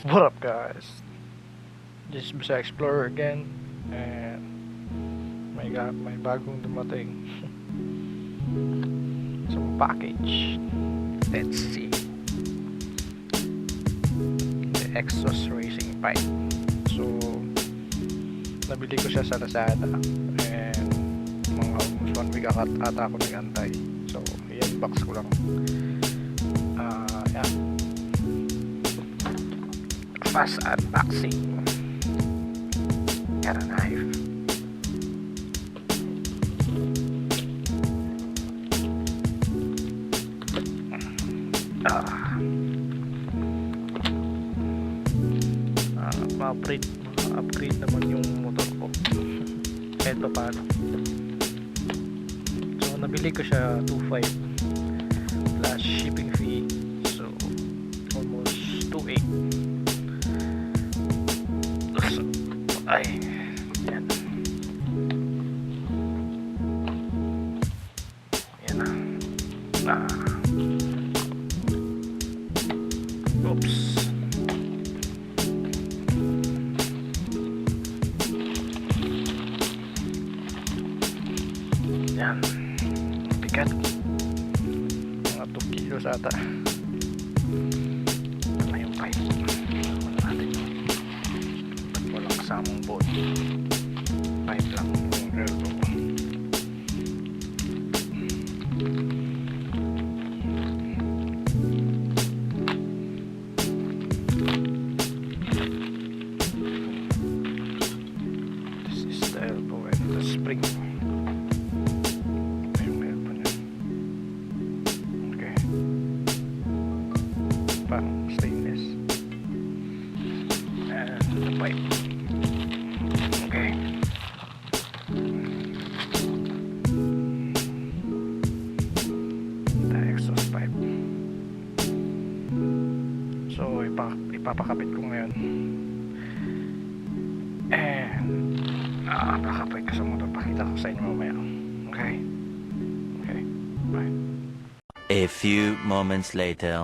What up guys? This is BISAYA Explorer again, and may bagong dumating some package. Let's see. The Exos racing pipe. So nabili ko siya sa Lazada, and mga almost 1 week ata ako nag-antay. So yan, box ko lang. Yan, fast unboxing. Got a knife. Ma-upgrade naman yung motor ko. Kahit pa paano. So nabili ko siya 2.5 plus shipping fee, so almost 2.8. So, ay, yan. Yan na. Oops. Yan. Bigat. Mga 2 kilos ata. Ito na yung pipe. Wala natin. Ba't walang kasamang bolt? Pipe lang yung elbow. This is the elbow and the spring. Pang stainless and the pipe. Okay, the exhaust pipe. So ipapakapit ko ngayon, and pakapit ko sa motor. Pakita ko sa inyo mamaya. Okay, bye. A few moments later.